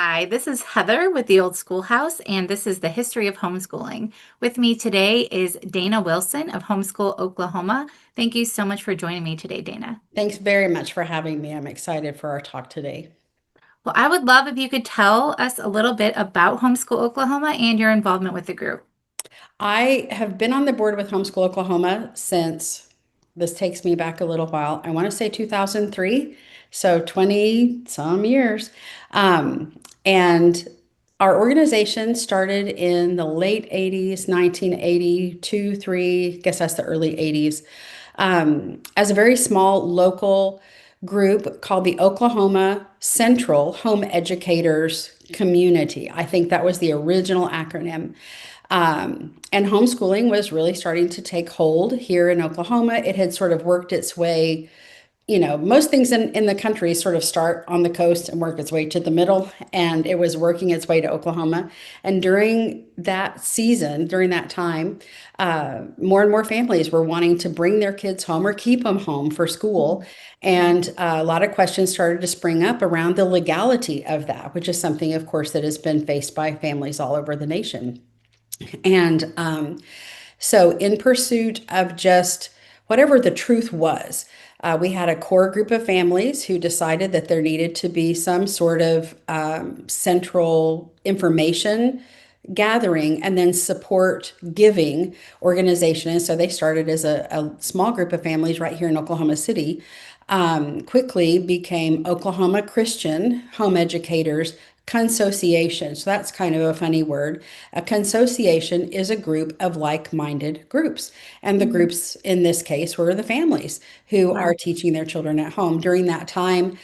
Hi, this is Heather with the Old Schoolhouse, and this is the history of homeschooling. With me today is Dana Wilson of Homeschool Oklahoma. Thank you so much for joining me today, Dana. Thanks very much for having me. I'm excited for our talk today. Well, I would love if you could tell us a little bit about Homeschool Oklahoma and your involvement with the group. I have been on the board with Homeschool Oklahoma since this takes me back a little while. I want to say 2003, so 20 some years. And our organization started in the late 80s, 1982, 3, guess that's the early 80s, as a very small local group called the Oklahoma Central Home Educators Community. I think that was the original acronym. And homeschooling was really starting to take hold here in Oklahoma. It had sort of worked its way. Most things in the country sort of start on the coast and work its way to the middle, and it was working its way to Oklahoma. And during that season, during that time, more and more families were wanting to bring their kids home or keep them home for school. And a lot of questions started to spring up around the legality of that, which is something, of course, that has been faced by families all over the nation. And so, in pursuit of just whatever the truth was, we had a core group of families who decided that there needed to be some sort of central information gathering and then support giving organization. And so they started as a small group of families right here in Oklahoma City, quickly became Oklahoma Christian Home Educators Consociation. So that's kind of a funny word. A consociation is a group of like-minded groups. And the Mhm. groups in this case were the families who are Wow. teaching their children at home. During that time,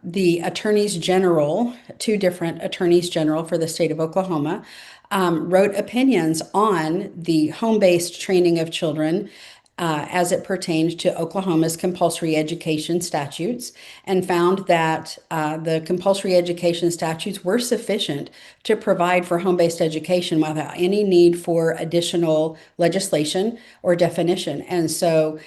the attorneys general, two different attorneys general for the state of Oklahoma, wrote opinions on the home-based training of children as it pertained to Oklahoma's compulsory education statutes, and found that the compulsory education statutes were sufficient to provide for home-based education without any need for additional legislation or definition. And so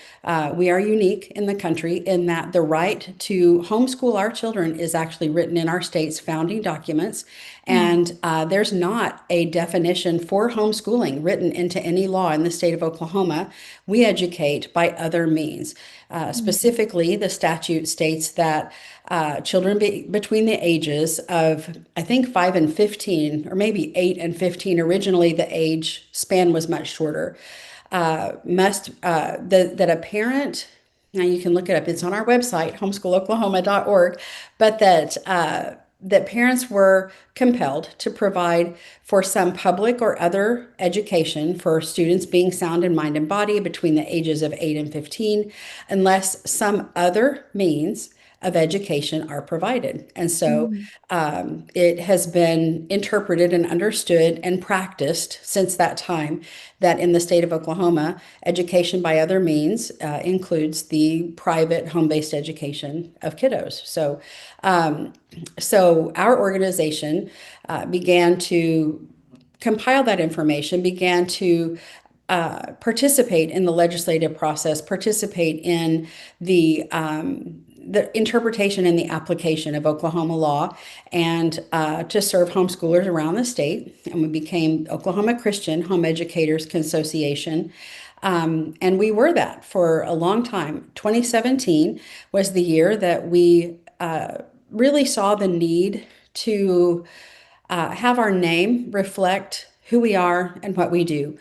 we are unique in the country in that the right to homeschool our children is actually written in our state's founding documents. Mm. And there's not a definition for homeschooling written into any law in the state of Oklahoma. We educate by other means. Mm. Specifically, the statute states that children between the ages of, I think, 5 and 15, or maybe 8 and 15, originally the age span was much shorter, that a parent, now you can look it up, it's on our website, homeschooloklahoma.org, but that parents were compelled to provide for some public or other education for students being sound in mind and body between the ages of 8 and 15, unless some other means of education are provided. And so Mm. it has been interpreted and understood and practiced since that time that in the state of Oklahoma, education by other means includes the private home-based education of kiddos. So our organization began to compile that information, began to participate in the legislative process, participate in the interpretation and the application of Oklahoma law, and to serve homeschoolers around the state. And we became Oklahoma Christian Home Educators Consociation. And we were that for a long time. 2017 was the year that we really saw the need to have our name reflect who we are and what we do.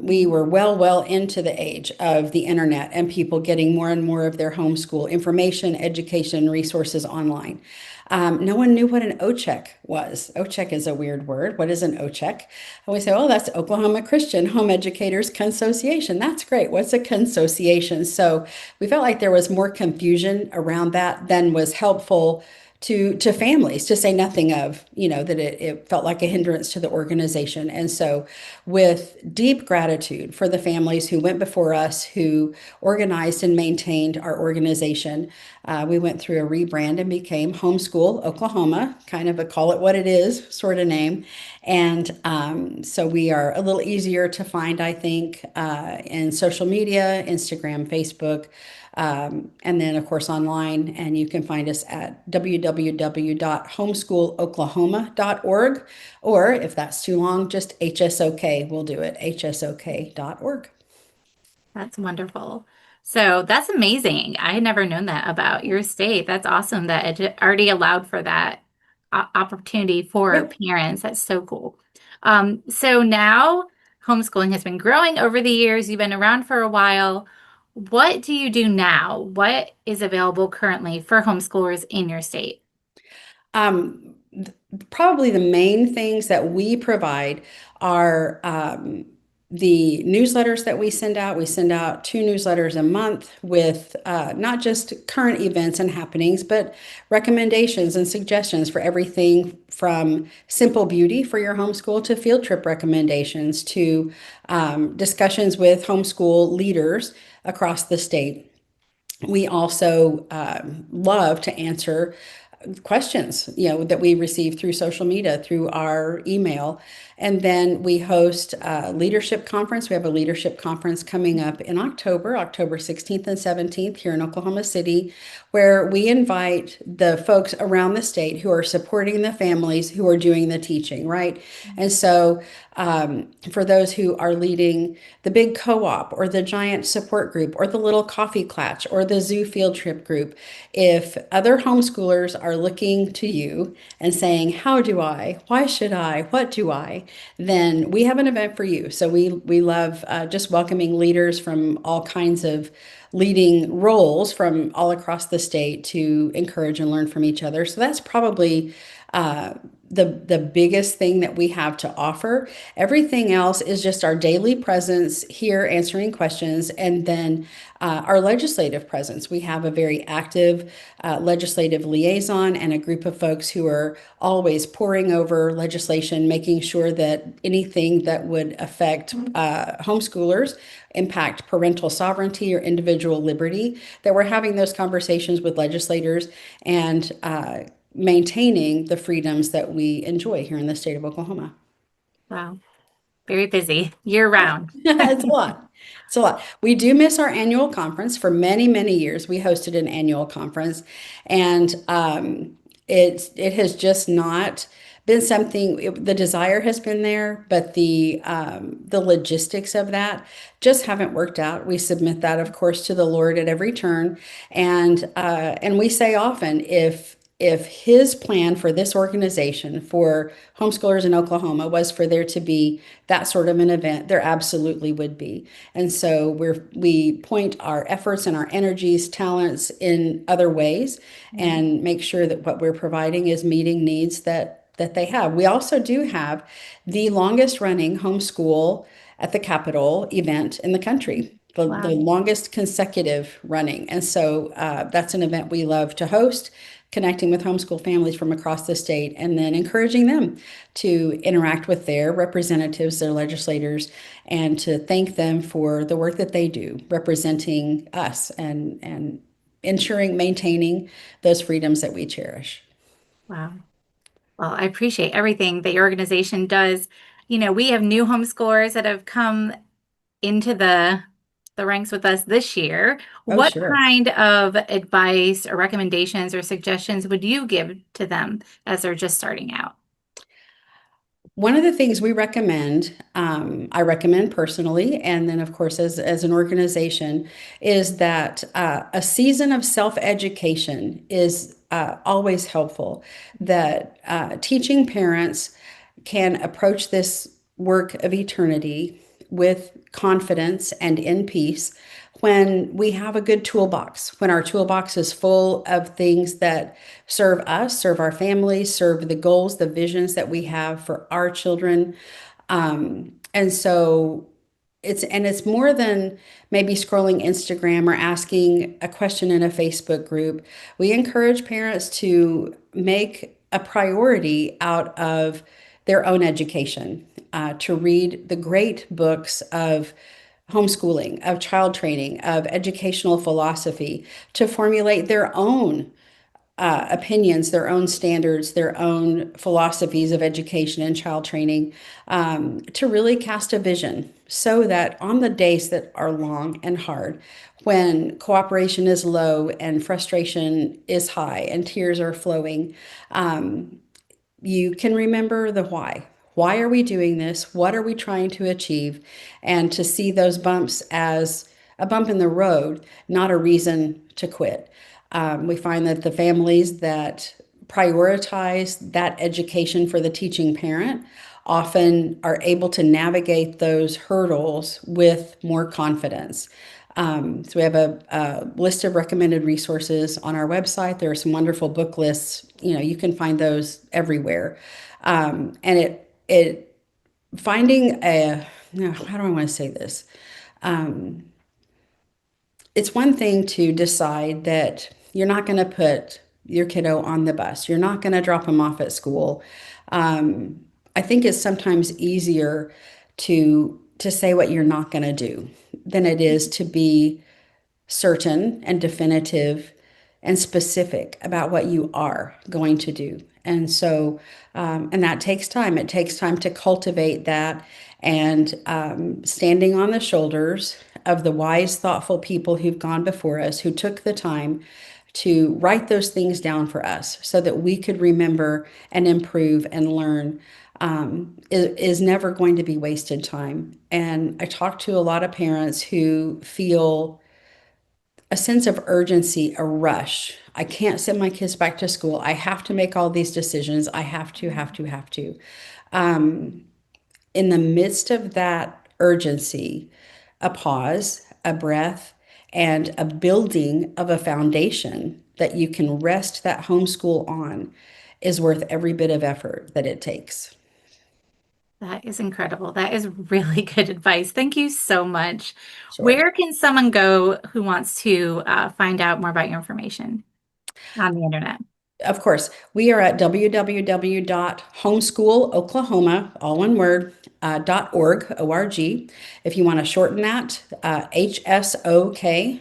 We were well into the age of the internet and people getting more and more of their homeschool information, education, resources online. No one knew what an OCHEC was. OCHEC is a weird word. What is an OCHEC? And we say, oh, that's Oklahoma Christian Home Educators Consociation. That's great. What's a consociation? So we felt like there was more confusion around that than was helpful to families, to say nothing of, that it felt like a hindrance to the organization. And so with deep gratitude for the families who went before us, who organized and maintained our organization, we went through a rebrand and became Homeschool Oklahoma, kind of a call it what it is sort of name. And so we are a little easier to find, I think, in social media, Instagram, Facebook, And then, of course, online, and you can find us at www.homeschooloklahoma.org, or if that's too long, just HSOK will do it, hsok.org. That's wonderful. So that's amazing. I had never known that about your state. That's awesome that it already allowed for that opportunity for Yep. parents. That's so cool. So now homeschooling has been growing over the years. You've been around for a while. What do you do now? What is available currently for homeschoolers in your state? Probably the main things that we provide are the newsletters that we send out. We send out 2 newsletters a month with not just current events and happenings, but recommendations and suggestions for everything from simple beauty for your homeschool to field trip recommendations to discussions with homeschool leaders across the state. We also love to answer questions, that we receive through social media, through our email. And then we host a leadership conference. We have a leadership conference coming up in October, October 16th and 17th here in Oklahoma City, where we invite the folks around the state who are supporting the families who are doing the teaching, right? And so for those who are leading the big co-op or the giant support group or the little coffee clutch or the zoo field trip group, if other homeschoolers are looking to you and saying, how do I, why should I, what do I, then we have an event for you. So we love just welcoming leaders from all kinds of leading roles from all across the state to encourage and learn from each other. So that's probably uh, the biggest thing that we have to offer. Everything else is just our daily presence here answering questions, and then our legislative presence. We have a very active legislative liaison and a group of folks who are always poring over legislation, making sure that anything that would affect homeschoolers, impact parental sovereignty or individual liberty, that we're having those conversations with legislators and maintaining the freedoms that we enjoy here in the state of Oklahoma. Wow, very busy year round. It's a lot. It's a lot. We do miss our annual conference. For many, many years, we hosted an annual conference, and it has just not been something. The desire has been there, but the logistics of that just haven't worked out. We submit that, of course, to the Lord at every turn, and we say often, if his plan for this organization, for homeschoolers in Oklahoma, was for there to be that sort of an event, there absolutely would be. And so we point our efforts and our energies, talents in other ways and make sure that what we're providing is meeting needs that they have. We also do have the longest running homeschool at the Capitol event in the country. The Wow. longest consecutive running. And so that's an event we love to host, connecting with homeschool families from across the state, and then encouraging them to interact with their representatives, their legislators, and to thank them for the work that they do representing us and ensuring, maintaining those freedoms that we cherish. Wow. Well, I appreciate everything that your organization does. We have new homeschoolers that have come into the ranks with us this year. Oh, What sure. kind of advice or recommendations or suggestions would you give to them as they're just starting out? One of the things we recommend, I recommend personally, and then of course as an organization, is that a season of self-education is always helpful. That teaching parents can approach this work of eternity with confidence and in peace when we have a good toolbox, when our toolbox is full of things that serve us, serve our families, serve the goals, the visions that we have for our children. And so it's more than maybe scrolling Instagram or asking a question in a Facebook group. We encourage parents to make a priority out of their own education, to read the great books of homeschooling, of child training, of educational philosophy, to formulate their own opinions, their own standards, their own philosophies of education and child training, to really cast a vision so that on the days that are long and hard, when cooperation is low and frustration is high and tears are flowing, you can remember the why. Why are we doing this? What are we trying to achieve? And to see those bumps as a bump in the road, not a reason to quit. We find that the families that prioritize that education for the teaching parent often are able to navigate those hurdles with more confidence. So we have a list of recommended resources on our website. There are some wonderful book lists. You can find those everywhere. And it finding a, no, how do I want to say this? It's one thing to decide that you're not going to put your kiddo on the bus. You're not going to drop them off at school. I think it's sometimes easier to say what you're not going to do than it is to be certain and definitive and specific about what you are going to do. And so, and that takes time. It takes time to cultivate that and standing on the shoulders of the wise, thoughtful people who've gone before us, who took the time to write those things down for us so that we could remember and improve and learn is never going to be wasted time. And I talk to a lot of parents who feel a sense of urgency, a rush. I can't send my kids back to school. I have to make all these decisions. I have to. In the midst of that urgency, a pause, a breath, and a building of a foundation that you can rest that homeschool on is worth every bit of effort that it takes. That is incredible. That is really good advice. Thank you so much. Sure. Where can someone go who wants to find out more about your information on the internet? Of course, we are at www.homeschooloklahoma, all one word, .org, O-R-G. If you want to shorten that, HSOK.org.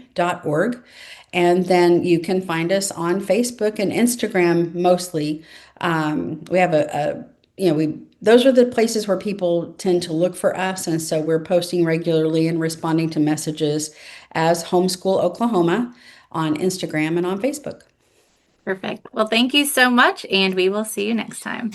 And then you can find us on Facebook and Instagram mostly. We have those are the places where people tend to look for us. And so we're posting regularly and responding to messages as Homeschool Oklahoma on Instagram and on Facebook. Perfect. Well, thank you so much, and we will see you next time.